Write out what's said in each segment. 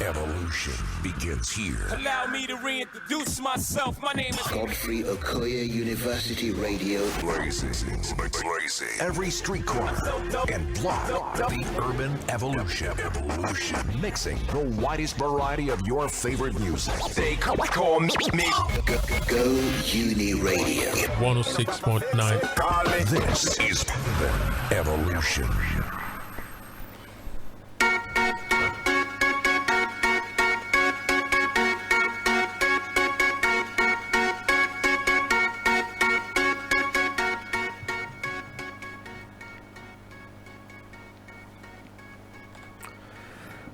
Evolution begins here. Allow me to reintroduce myself. My name is Godfrey Okoye University Radio. Blazing. Every street corner and block. The Urban Evolution. Mixing the widest variety of your favorite music. They call me. Go Uni Radio. 106.9. This is Urban Evolution.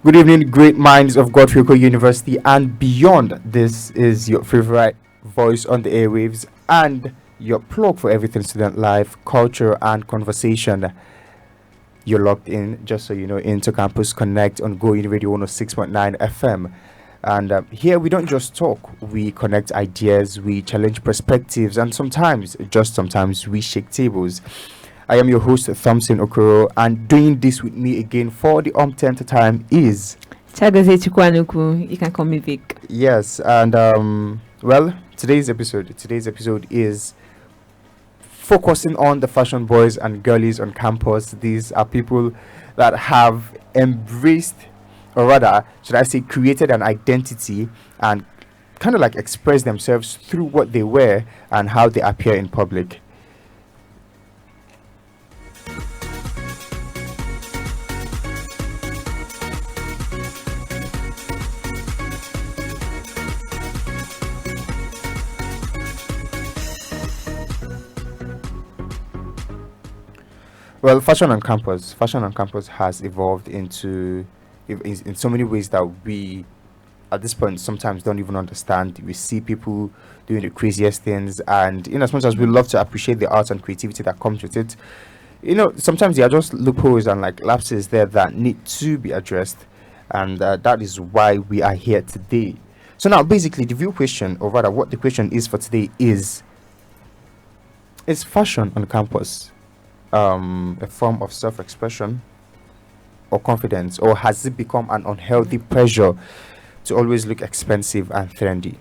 Good evening, great minds of Godfrey Okoye University and beyond. This is your favorite voice on the airwaves and your plug for everything student life, culture, and conversation. You're locked in, just so you know, into Campus Connect on Go In Radio 106.9 FM. And here we don't just talk, we connect ideas, we challenge perspectives, and sometimes, just sometimes, we shake tables. I am your host, Thompson Okoro, and doing this with me again for the umpteenth time is Chiagozie. You can call me Vic. Yes, and well, today's episode is focusing on the fashion boys and girlies on campus. These are people that have embraced, or rather, should I say, created an identity and kind of like express themselves through what they wear and how they appear in public. Well, fashion on campus has evolved into in so many ways that we at this point sometimes don't even understand. We see people doing the craziest things, and in as much as we love to appreciate the art and creativity that comes with it, sometimes there are just loopholes and like lapses there that need to be addressed, and that is why we are here today. So now, basically, the real question, or rather, what the question is for today is fashion on campus a form of self-expression or confidence, or has it become an unhealthy pressure to always look expensive and trendy?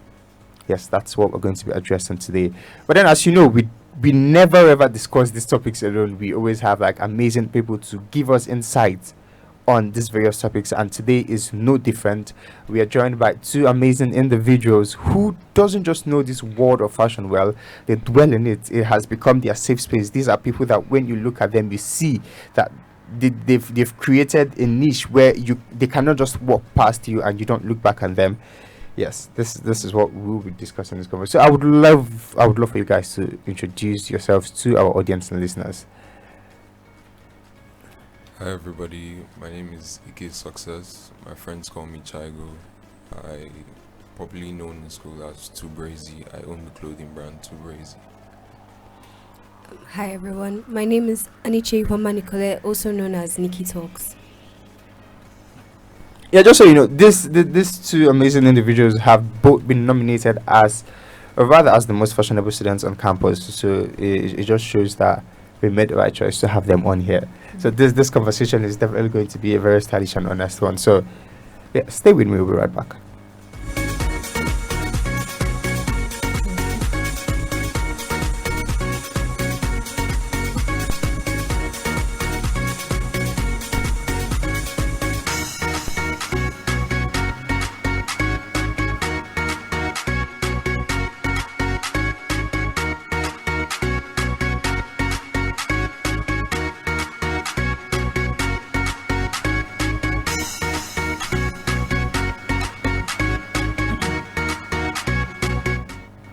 Yes, that's what we're going to be addressing today. But then, as you know, we never ever discuss these topics alone. We always have like amazing people to give us insight on these various topics, and today is no different. We are joined by two amazing individuals who doesn't just know this world of fashion well, they dwell in it. It has become their safe space. These are people that when you look at them, you see that they've created a niche where they cannot just walk past you and you don't look back at them. Yes, this is what we'll be discussing in this conversation. So I would love for you guys to introduce yourselves to our audience and listeners. Hi everybody, my name is Ike Success. My friends call me Chiago. I popularly known in school as Chiagozie. I own the clothing brand Chiagozie. Hi everyone, my name is Aniche Nicole, also known as Nikki Talks. Yeah, just so you know, these two amazing individuals have both been nominated as the most fashionable students on campus. So it just shows that we made the right choice to have them on here. So this conversation is definitely going to be a very stylish and honest one. So yeah, stay with me, we'll be right back.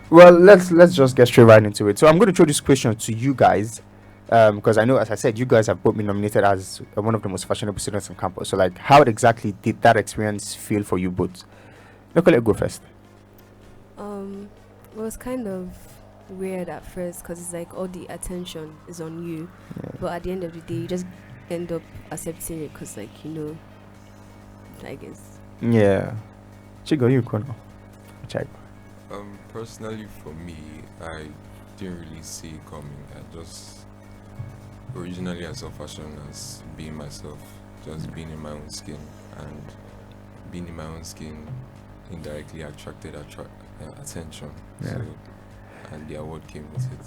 Well, let's just get straight right into it. So I'm going to throw this question to you guys, because I know, as I said, you guys have both been nominated as one of the most fashionable students on campus. So, like, how exactly did that experience feel for you both? Nicole, go first. It was kind of weird at first because it's like all the attention is on you, but at the end of the day, you just end up accepting it because, like, I guess. Yeah. Chigo, you can. Check. Personally, for me, I didn't really see it coming. Originally I saw fashion as being myself, just being in my own skin, and being in my own skin indirectly attracted attention. Yeah. So, and the award came with it.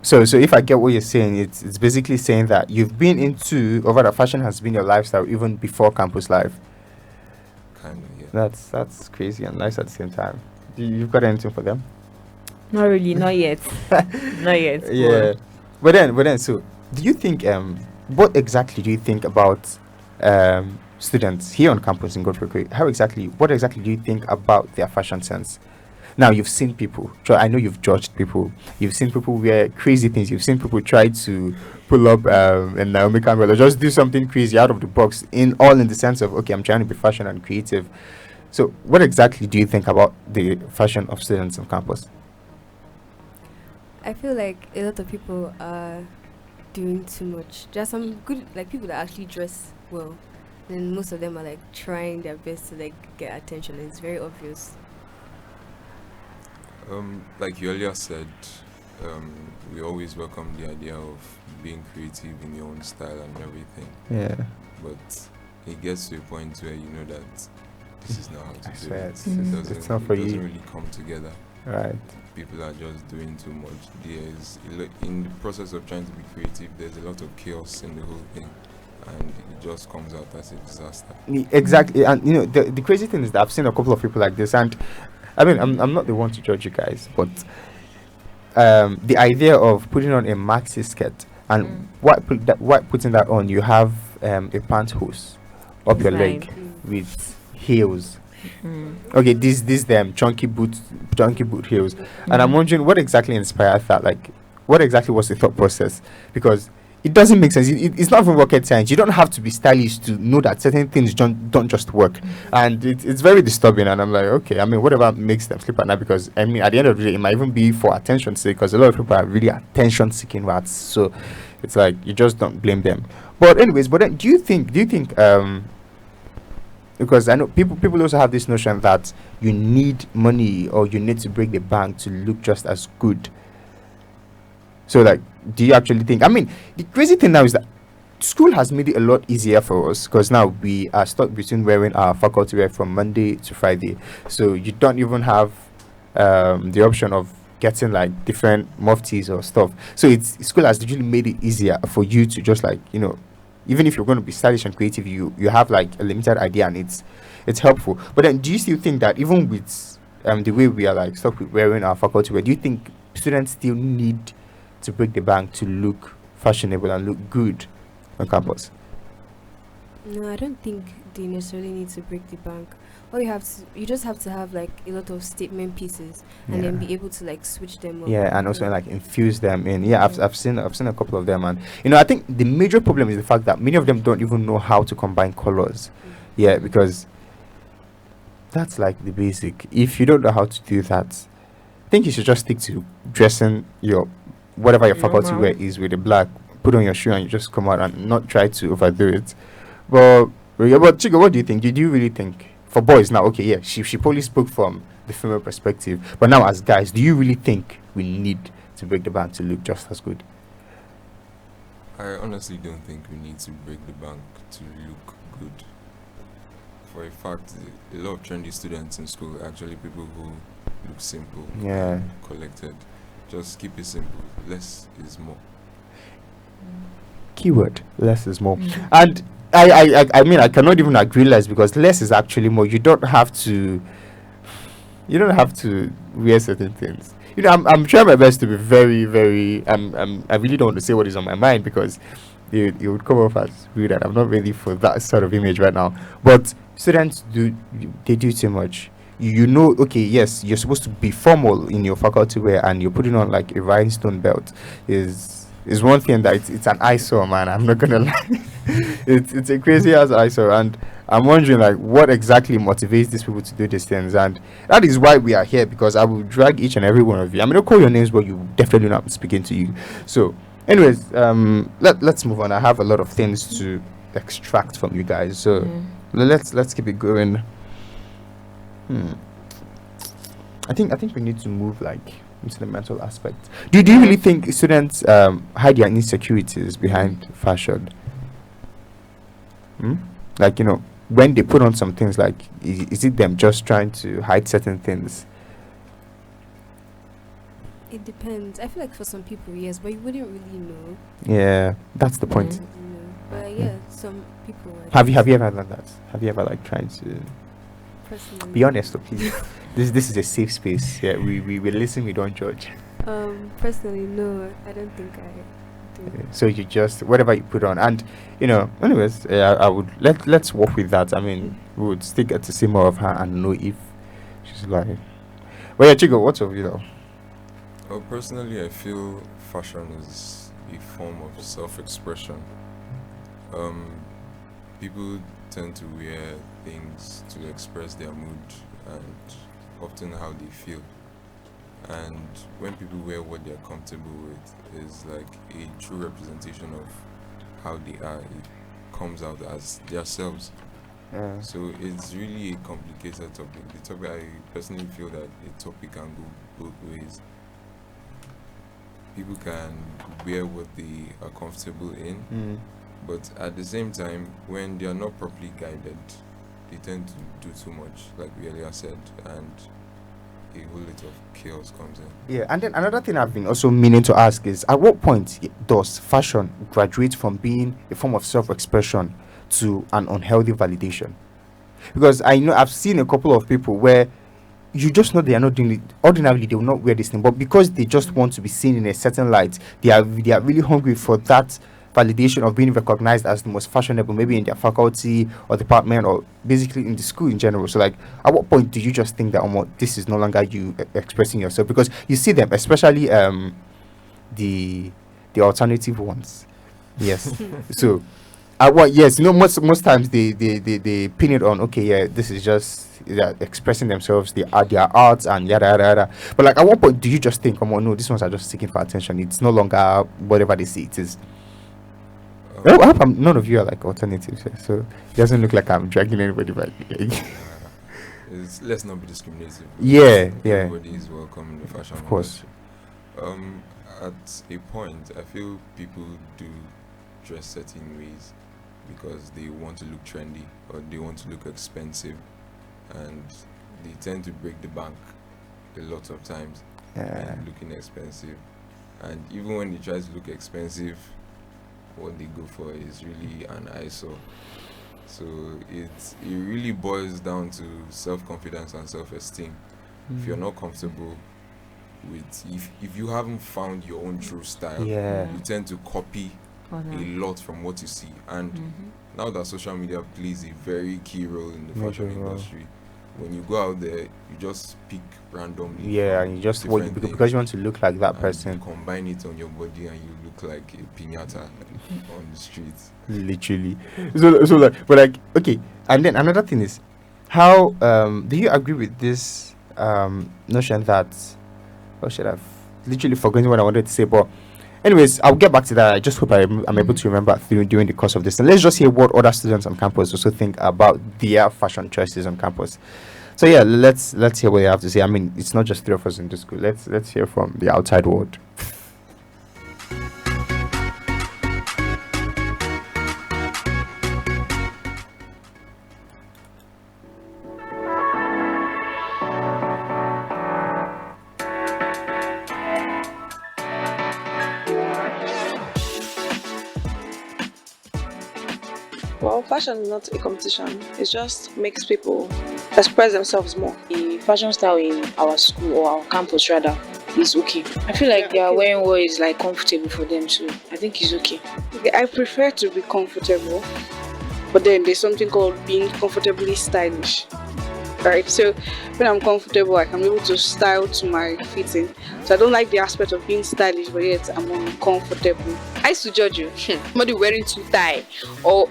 So if I get what you're saying, it's basically saying that you've been into, over that fashion has been your lifestyle even before campus life. Kind of, yeah. That's crazy and nice at the same time. You've got anything for them? Not really, not yet. Not yet. Yeah. But then, so do you think what exactly do you think about students here on campus in Godfrey? What exactly do you think about their fashion sense? Now you've seen people. I know you've judged people. You've seen people wear crazy things. You've seen people try to pull up and Naomi Campbell or just do something crazy out of the box. In the sense of, okay, I'm trying to be fashion and creative. So what exactly do you think about the fashion of students on campus? I feel like a lot of people are doing too much. There are some good people that actually dress well, and most of them are like trying their best to get attention, and it's very obvious. Like you earlier said, we always welcome the idea of being creative in your own style and everything. Yeah. But it gets to a point where you know that this is not how to do swear it. it's not for It doesn't you. really come together. Right. People are just doing too much. In the process of trying to be creative, there's a lot of chaos in the whole thing, and it just comes out as a disaster. Exactly. And the crazy thing is that I've seen a couple of people like this, and I mean I'm not the one to judge you guys, but the idea of putting on a maxi skirt and putting that on, you have a pantyhose up your leg with heels. Okay, these them chunky boot heels, and I'm wondering what exactly inspired that. Like, what exactly was the thought process? Because it doesn't make sense. It's not even rocket science. You don't have to be stylish to know that certain things don't just work, and it's very disturbing. And I'm like, okay, I mean, whatever makes them sleep at night, because I mean, at the end of the day, it might even be for attention's sake, because a lot of people are really attention-seeking rats. So it's like you just don't blame them. But anyways, then do you think because I know people also have this notion that you need money or you need to break the bank to look just as good. So, like, do you actually think? I mean, the crazy thing now is that school has made it a lot easier for us, because now we are stuck between wearing our faculty wear from Monday to Friday. So you don't even have the option of getting like different muftis or stuff. So school has literally made it easier for you to just even if you're going to be stylish and creative, you have like a limited idea, and it's helpful. But then, do you still think that even with the way we are like stuck with wearing our faculty wear, do you think students still need to break the bank to look fashionable and look good on campus? No, I don't think they necessarily need to break the bank. You just have to have like a lot of statement pieces, and then be able to like switch them up. Yeah, and also like infuse them in. Yeah, I've seen a couple of them, and I think the major problem is the fact that many of them don't even know how to combine colors. Yeah, because that's like the basic. If you don't know how to do that, I think you should just stick to dressing whatever your faculty wear is with the black. Put on your shoe and you just come out, and not try to overdo it. But Chigo, what do you think? Do you really think? For boys now, okay, yeah, she probably spoke from the female perspective, but now as guys, do you really think we need to break the bank to look just as good? I honestly don't think we need to break the bank to look good. For a fact, a lot of trendy students in school are actually people who look simple, collected. Just keep it simple. Less is more. Keyword: less is more. And I mean, I cannot even agree less, because less is actually more. You don't have to wear certain things. I'm trying my best to be very, very. I really don't want to say what is on my mind, because it would come off as weird, and I'm not ready for that sort of image right now. But students do too much. Okay, yes, you're supposed to be formal in your faculty wear, and you're putting on like a rhinestone belt is one thing that it's an eyesore, man. I'm not gonna lie. it's a crazy ass eyesore, and I'm wondering like what exactly motivates these people to do these things, and that is why we are here, because I will drag each and every one of you. I'm gonna call your names, but you definitely not speaking to you. So anyways, let's move on. I have a lot of things to extract from you guys, so let's keep it going. I think we need to move like into the mental aspect. Do you really think students hide their insecurities behind fashion? Like, when they put on some things, like, is it them just trying to hide certain things? It depends. I feel like for some people, yes, but you wouldn't really know. Yeah, that's the point. You know. But yeah, some people. Have you ever done that? Have you ever like tried to Personally. be honest, though, please? this is a safe space. Yeah, we listen, we don't judge. Personally, no, I don't think I do. So you just whatever you put on, and anyways, I would let's work with that. I mean, we would still get to see more of her and know if she's lying. Well, yeah, Chigo, what's of you though? Well, personally, I feel fashion is a form of self-expression. People tend to wear things to express their mood and often how they feel. And when people wear what they're comfortable with, is like a true representation of how they are. It comes out as themselves. Yeah. So it's really a complicated topic. The topic, I personally feel that the topic can go both ways. People can wear what they are comfortable in, but at the same time, when they are not properly guided, they tend to do too much, like we earlier said, and a whole lot of chaos comes in. Yeah, and then another thing I've been also meaning to ask is, at what point does fashion graduate from being a form of self-expression to an unhealthy validation? Because I know I've seen a couple of people where you just know they are not doing it. Ordinarily, they will not wear this thing, but because they just want to be seen in a certain light, they are really hungry for that validation of being recognized as the most fashionable, maybe in their faculty or department, or basically in the school in general. So, like, at what point do you just think that this is no longer you expressing yourself? Because you see them, especially the alternative ones. Yes. So, yes, most times they pin it on, okay, yeah, this is just expressing themselves, their arts and yada yada yada. But like, at what point do you just think, no, these ones are just seeking for attention? It's no longer whatever they see it is. I hope none of you are like alternatives, so it doesn't look like I'm dragging anybody back. Let's not be discriminative. Yeah. Everybody is welcome in the fashion Of course. industry. At a point, I feel people do dress certain ways because they want to look trendy or they want to look expensive, and they tend to break the bank a lot of times. Looking expensive, and even when they try to look expensive, what they go for is really an eyesore. So it really boils down to self-confidence and self-esteem. If you're not comfortable with, if you haven't found your own true style, you tend to copy a lot from what you see. And now that social media plays a very key role in the fashion industry, when you go out there, you just pick randomly. And you just because you want to look like that person. You combine it on your body and you look like a piñata on the streets. Literally. So like, but like, okay. And then another thing is, how do you agree with this notion that, I've literally forgotten what I wanted to say, but anyways, I'll get back to that. I just hope I'm able to remember during the course of this. And let's just hear what other students on campus also think about their fashion choices on campus. So yeah, let's hear what they have to say. I mean, it's not just three of us in the school. Let's hear from the outside world. Well, fashion is not a competition. It just makes people express themselves more. The fashion style in our school, or our campus rather, is okay. I feel like they are wearing what is like comfortable for them, so I think it's okay. I prefer to be comfortable, but then there's something called being comfortably stylish. Right, so when I'm comfortable, I can be able to style to my fitting. So I don't like the aspect of being stylish, but yet I'm uncomfortable. I used to judge you. Somebody wearing too tight, or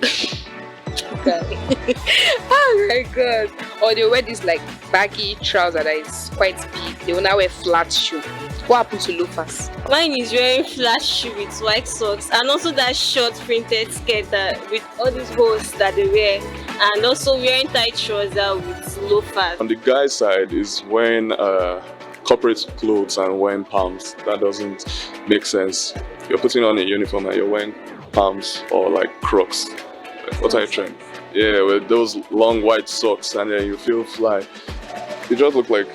oh my god, or they wear this like baggy trouser that is quite big. They will now wear flat shoe. What happened to loafers? Mine is wearing flat shoe with white socks, and also that short printed skirt with all these holes that they wear, and also wearing tight trouser with loafers. On the guy's side is wearing corporate clothes and wearing palms. That doesn't make sense. You're putting on a uniform and you're wearing palms or like Crocs. What are you trying? Yeah, with those long white socks, and then you feel fly. You just look like.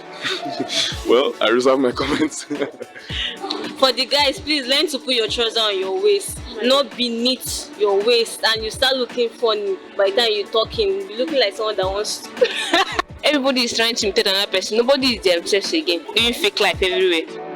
Well, I reserve my comments. For the guys, please learn to put your trouser on your waist, not beneath your waist, and you start looking funny by the time you're talking. You'll be looking like someone that wants to. Everybody is trying to imitate another person. Nobody is themselves again. Doing fake life everywhere.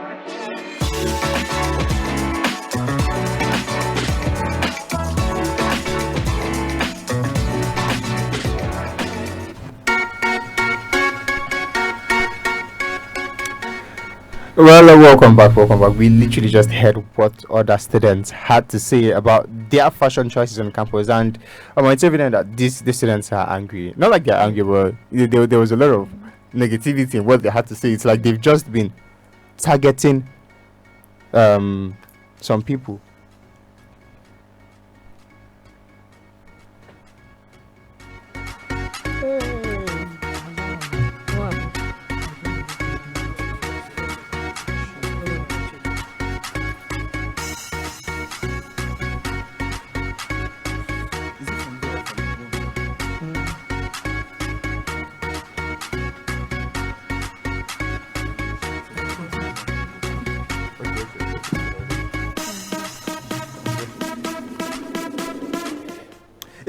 Well, welcome back. We literally just heard what other students had to say about their fashion choices on campus, and it's evident that these students are angry. Not like they're angry, but there was a lot of negativity in what they had to say. It's like they've just been targeting some people.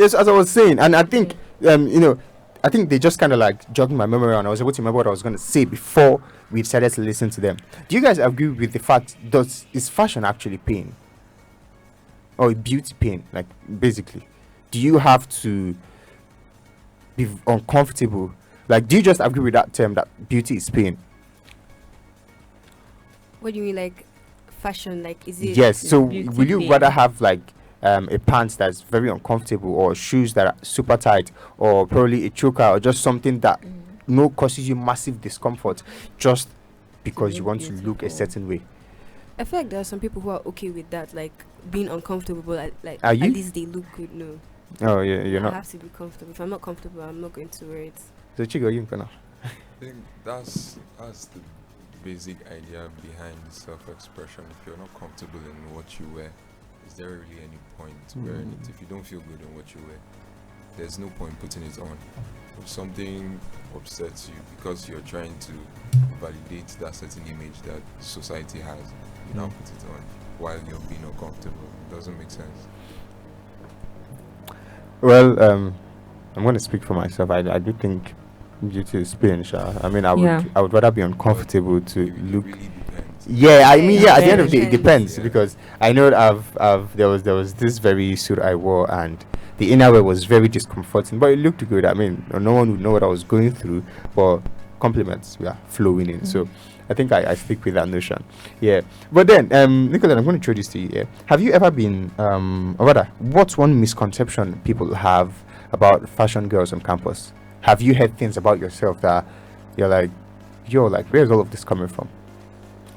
Yes, as I was saying, and I think I think they just kind of like jogging my memory, and I was able to remember what I was going to say before we decided to listen to them. Do you guys agree with the fact is fashion actually pain, or beauty pain? Like basically, do you have to be uncomfortable? Like, do you just agree with that term that beauty is pain? What do you mean, like fashion? Like, is it? Yes. So, beauty will you pain? rather have like a pants that's very uncomfortable, or shoes that are super tight, or probably a choker, or just something that causes you massive discomfort just because you want to look a certain way? I feel like there are some people who are okay with that, like being uncomfortable, but like Are at you? least they look good. No. Oh yeah, you're I not. have to be comfortable. If I'm not comfortable, I'm not going to wear it. So Chigo, you gonna? I think that's the basic idea behind self-expression. If you're not comfortable in what you wear, is there really any point to wearing it? If you don't feel good in what you wear, there's no point putting it on. If something upsets you because you're trying to validate that certain image that society has, you now put it on while you're being uncomfortable. It doesn't make sense. Well, I'm going to speak for myself. I do think beauty is pain. I mean, I would rather be uncomfortable to look. Really depends. Yeah, I mean, yeah. At the end of the day, it depends, because I know there was this very suit I wore, and the innerwear was very discomforting, but it looked good. I mean, no one would know what I was going through, but compliments were flowing in. So I think I stick with that notion. Yeah. But then, Nicola, I'm going to throw this to you. Yeah. Have you ever been, or rather, what's one misconception people have about fashion girls on campus? Have you heard things about yourself that you're like, where's all of this coming from?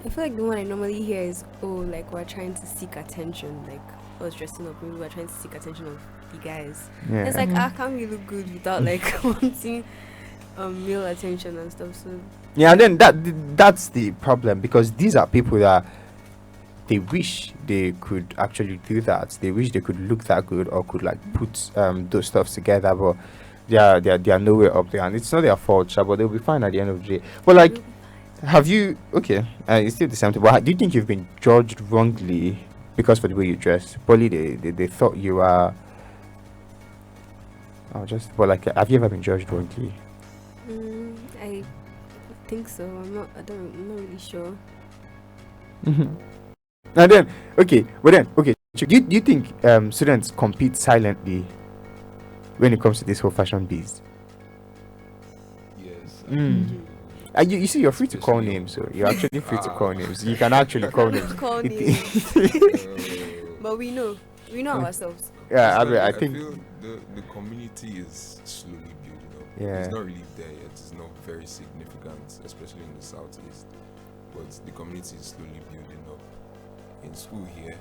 I feel like the one I normally hear is, like we're trying to seek attention. Like, I was dressing up, maybe we're trying to seek attention of the guys. Yeah. It's like, can't we look good without like wanting male attention and stuff? So Yeah, and then that's the problem, because these are people that they wish they could actually do that. They wish they could look that good, or could like put those stuff together, but they are nowhere up there, and it's not their fault, but they'll be fine at the end of the day. But like, have you? Okay, it's still the same thing. But do you think you've been judged wrongly because for the way you dress? Probably they thought you are. But like, have you ever been judged wrongly? I think so. I'm not really sure. And then, okay. Do you think students compete silently when it comes to this whole fashion biz? Yes. You see, you're free to call names, so you're actually free to call names. You can actually call names. Call names. But we know ourselves. Yeah, I think feel the community is slowly building up. Yeah. It's not really there yet. It's not very significant, especially in the southeast. But the community is slowly building up. In school here,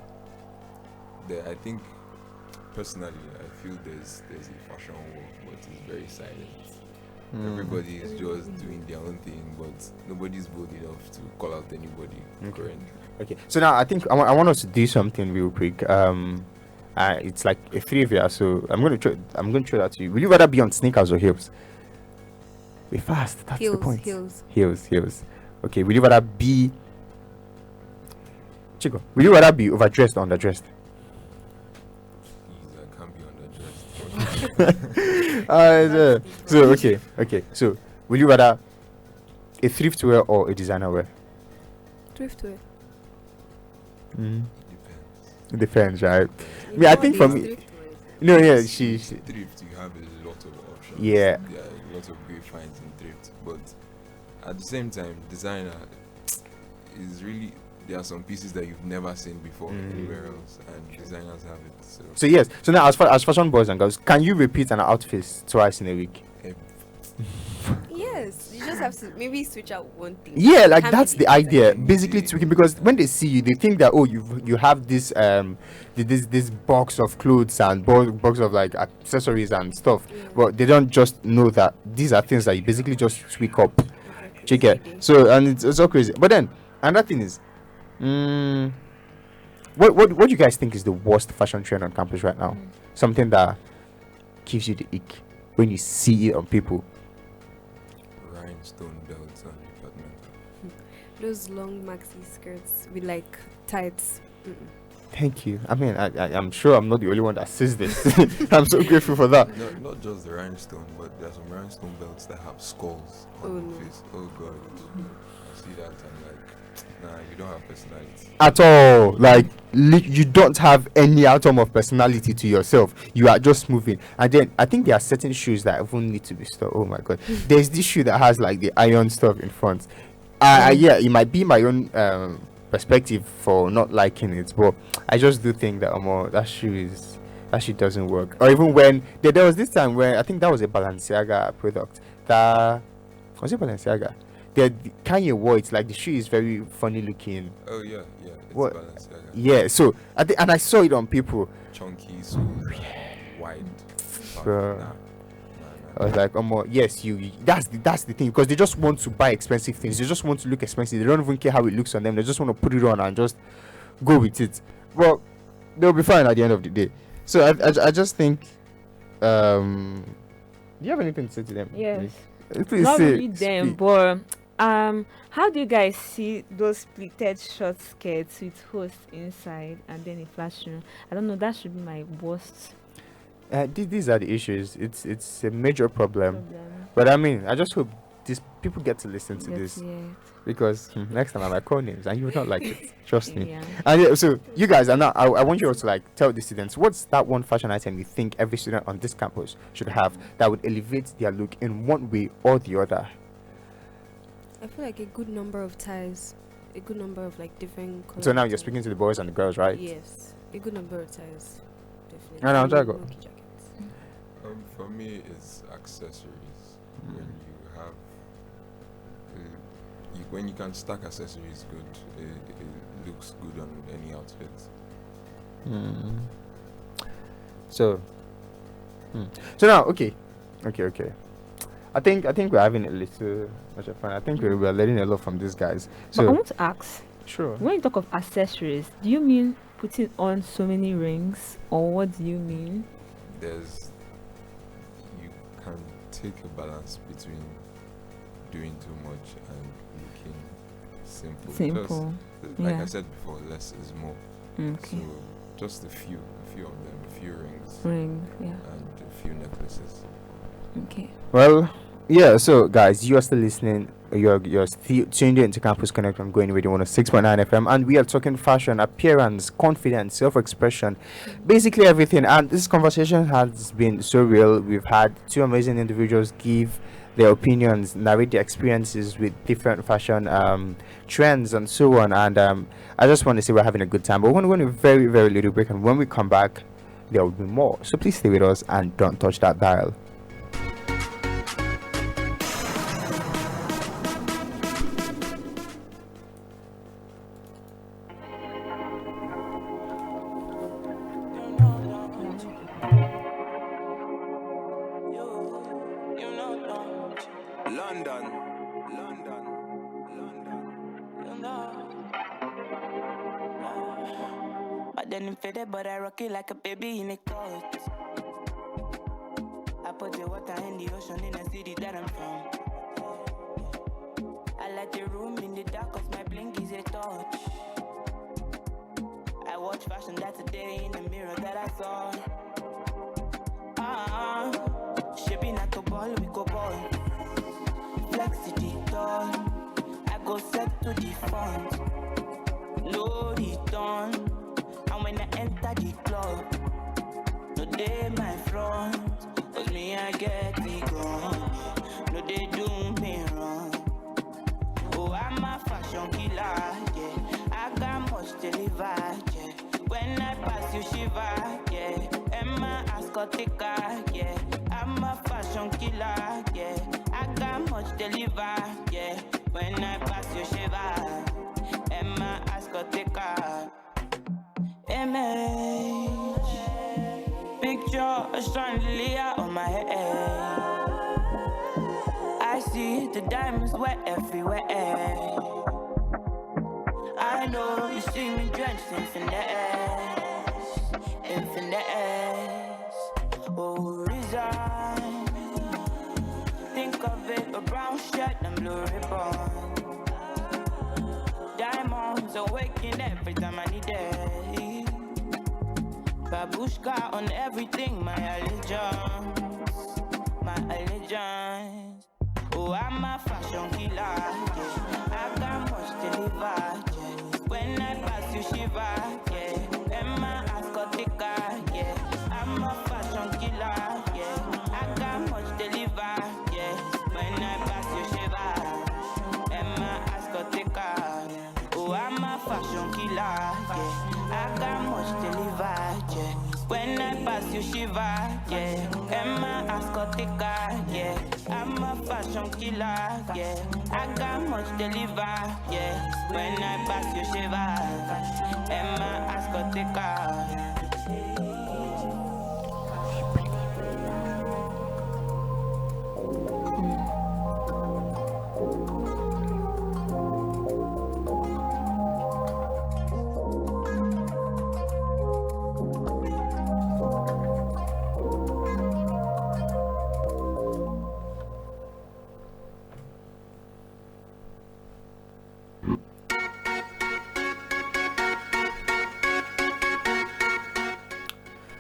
I think personally, I feel there's a fashion war, but it's very silent. Everybody is just doing their own thing, but nobody's bold enough to call out anybody currently. Okay, so now I think I want us to do something real quick. It's like a trivia, so I'm going to throw that to you. Will you rather be on sneakers or heels? Be fast. That's the point. Heels. Okay. Will you rather be Chico? Will you rather be overdressed or underdressed? Please, I can't be underdressed. So okay. So will you rather a thrift wear or a designer wear? Thrift wear. It depends, right? I think for me, she Thrift, you have a lot of options. Yeah. There are a lot of great finds in thrift, but at the same time, designer is really, there are some pieces that you've never seen before anywhere else, and designers have it. So yes. So now, as far as fashion boys and girls, can you repeat an outfit twice in a week? Yes, you just have to maybe switch out one thing. Yeah, like Can't that's be the idea. Basically tweaking, because when they see you, they think that you have this this box of clothes and box of like accessories and stuff, but they don't just know that these are things that you basically just tweak up. Check it. So and it's so crazy. But then another thing is, what do you guys think is the worst fashion trend on campus right now? Something that gives you the ick when you see it on people. Rhinestone belts on departmental. Those long maxi skirts with like tights. Thank you. I mean, I'm sure I'm not the only one that says this. I'm so grateful for that. No, not just the rhinestone, but there are some rhinestone belts that have skulls on the face. Oh god. I see that and like, nah, you don't have personality. At all. Like, you don't have any atom of personality to yourself. You are just moving. And then I think there are certain shoes that even need to be stopped. Oh my god. There's this shoe that has like the iron stuff in front. Yeah, it might be my own perspective for not liking it, but I just do think that that shoe doesn't work. Or even when there was this time where I think that was a Balenciaga product. That was it Balenciaga. The Kanye wore it, like the shoe is very funny looking. Oh yeah, it's what? Balenciaga. Yeah, so and I saw it on people. Chunky soles, wide. Nah. I was like, yes, that's the thing, because they just want to buy expensive things. They just want to look expensive. They don't even care how it looks on them. They just want to put it on and just go with it. Well, they'll be fine at the end of the day. So I just think, do you have anything to say to them? Yes. Please not say, really them, speak. but how do you guys see those pleated short skirts with hose inside and then a flash room? I don't know, that should be my worst. These are the issues. It's a major problem. But I mean, I just hope these people get to listen to this, because next time I might call names and you will not like it. Trust me. And so you guys are now. I want you all to like tell the students, what's that one fashion item you think every student on this campus should have that would elevate their look in one way or the other? I feel like a good number of ties, a good number of like different colors. So now you're speaking to the boys and the girls, right? Yes, a good number of ties, definitely. And I'll try go. For me, it's accessories. When you have, when you can stack accessories good, it looks good on any outfit. So now, okay. I think we're having a little much of fun. I think we're learning a lot from these guys. So but I want to ask. Sure. When you talk of accessories, do you mean putting on so many rings, or what do you mean? You can take a balance between doing too much and looking simple. Like I said before, less is more. Okay. So just a few of them, a few rings, and a few necklaces. Okay. Well, yeah. So guys, you are still listening. You're still tuned in to Campus Connect on Going Radio 106.9 FM, and we are talking fashion, appearance, confidence, self-expression, basically everything. And this conversation has been so real. We've had two amazing individuals give their opinions, narrate their experiences with different fashion trends and so on. And I just want to say we're having a good time. But we're going to go a very, very little break, and when we come back, there will be more. So please stay with us and don't touch that dial. than infaded, but I rock it like a baby in a coat. I put the water in the ocean in the city that I'm from. I like the room in the dark cause my blink is a touch. I watch fashion that today in the mirror that I saw. Shaping at the ball, we go ball. Flex to the door. I go set to the front. No return. And when I enter the club, no day my front. Cause me I get the gun. No they do me wrong. Oh I'm a fashion killer, yeah. I got much to deliver, yeah. When I pass you shiver, yeah. Emma Ascotica, yeah. I'm a fashion killer, yeah. I got much to deliver, yeah. When I pass you shiver, Emma Ascotica. Image, picture a chandelier on my head. I see the diamonds wet everywhere. I know you see me drenched in finesse, in finesse. Oh, resign. Think of it, a brown shirt and blue ribbon. Diamonds are waking every time I need it. Babushka on everything, my allegiance, my allegiance. Oh, I'm a fashion killer, yeah. I got much to deliver, yeah. When I pass you shiver, yeah. Emma Ascotica, yeah. I'm a fashion killer, yeah. I got much to deliver, yeah. When I pass you shiver, Emma Ascotica. Oh, I'm a fashion killer, yeah. I got much to deliver, yeah. When I pass you shiver, yeah. Emma Ascotica, yeah. I'm a fashion killer, yeah. I got much to deliver, yeah. When I pass you shiver, Emma Ascotica.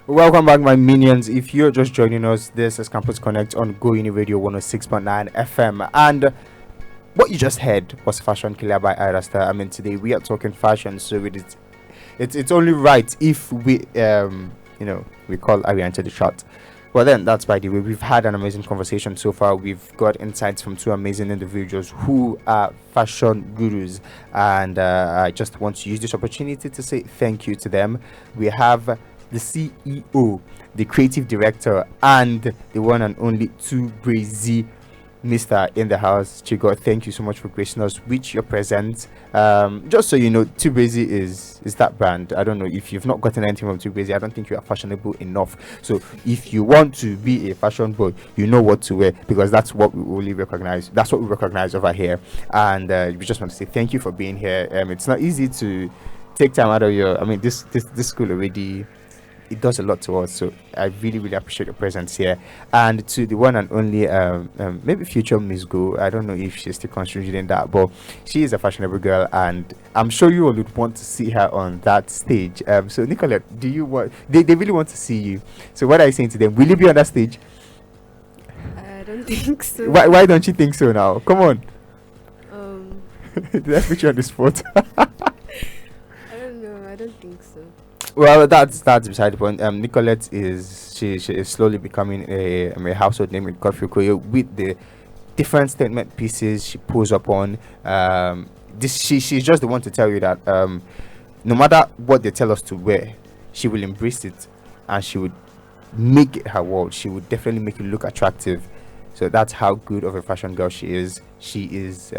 Welcome back, my minions. If you're just joining us, this is Campus Connect on Go Uni Radio 106.9 FM. And what you just heard was Fashion Killer by Irasta. I mean, today we are talking fashion, so it's only right if we we call Ariana to the shot. Well, then that's by the way. We've had an amazing conversation so far. We've got insights from two amazing individuals who are fashion gurus, and I just want to use this opportunity to say thank you to them. We have the CEO, the creative director, and the one and only Chiagozie Mr. in the house. Chigo, thank you so much for gracing us with your presence. Just so you know, Chiagozie is that brand. I don't know if you've not gotten anything from Chiagozie. I don't think you are fashionable enough. So if you want to be a fashion boy, you know what to wear, because that's what we only recognize. That's what we recognize over here. And we just want to say thank you for being here. It's not easy to take time out of your. I mean, this school already. It does a lot to us, so I really, really appreciate your presence here. And to the one and only, maybe future Miss Go, I don't know if she's still considering that, but she is a fashionable girl, and I'm sure you all would want to see her on that stage. So Nicolette, do you want? They really want to see you. So what are you saying to them? Will you be on that stage? I don't think so. Why don't you think so now? Come on. Did I put you on the spot? I don't know. I don't think so. Well, that's beside the point. Nicolette is she is slowly becoming a household name in Coffee Koyo with the different statement pieces she pulls up on. She's just the one to tell you that no matter what they tell us to wear, she will embrace it and she would make it her world. She would definitely make it look attractive. So that's how good of a fashion girl she is. She is.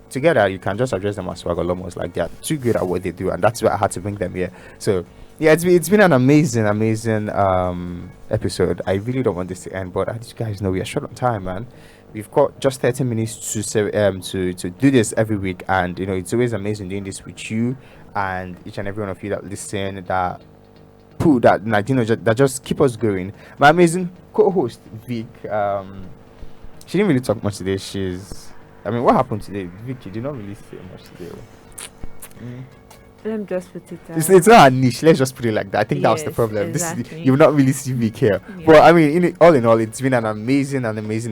Together you can just address them as swagolomos, like they're too good at what they do, and that's why I had to bring them here. So yeah, it's been an amazing episode. I really don't want this to end, but as you guys know, we are short on time, man. we've got just 30 minutes to do this every week, and it's always amazing doing this with you and each and every one of you that listen, that put that, like, that just keep us going. My amazing co-host Vic, she didn't really talk much today. What happened today? Vic, you did not really say much today. Let me just put it out. It's not a niche. Let's just put it like that. I think that was the problem. Exactly. You will not really see Vic here. Yeah. But all in all, it's been an amazing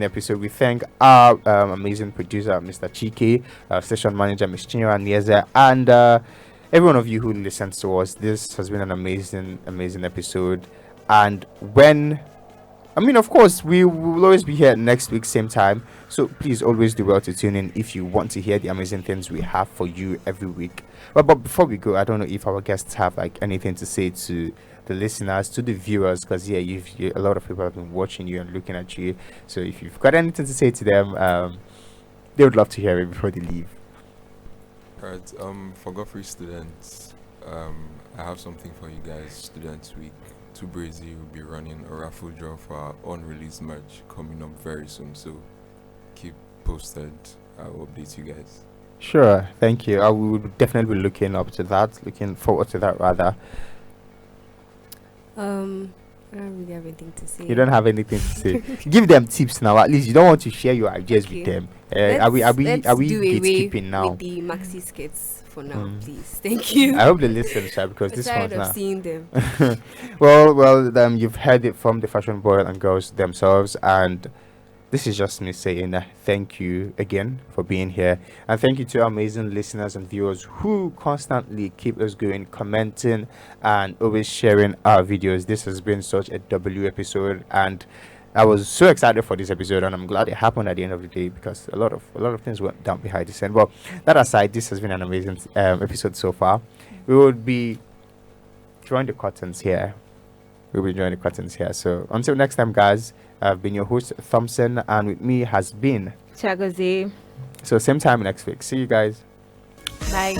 episode. We thank our amazing producer, Mr. Chike, station manager, Ms. Chinyo and Nieze, and every one of you who listens to us. This has been an amazing episode. And of course, we will always be here next week, same time. So please always do well to tune in if you want to hear the amazing things we have for you every week. But before we go, I don't know if our guests have anything to say to the listeners, to the viewers, because a lot of people have been watching you and looking at you. So if you've got anything to say to them, they would love to hear it before they leave. Alright, for Godfrey students, I have something for you guys. Students Week 2 Brazy will be running a raffle draw for our unreleased merch coming up very soon, so keep posted. I will update you guys. Sure, thank you. I would definitely be looking forward to that rather. I don't really have anything to say. You don't have anything to say. Give them tips now. At least you don't want to share your ideas with them. Are we gatekeeping now? With the maxi skits for now, please. Thank you. I hope they listen, sir, because this one's tired of seeing them. well, you've heard it from the fashion boys and girls themselves, and this is just me saying thank you again for being here, and thank you to our amazing listeners and viewers who constantly keep us going, commenting and always sharing our videos. This has been such a W episode, and I was so excited for this episode, and I'm glad it happened at the end of the day, because a lot of things went down behind the scene. But that aside, this has been an amazing episode so far. We would be drawing the curtains here. So until next time, guys, I've been your host, Thompson, and with me has been Chiagozie. So same time next week. See you guys. Bye.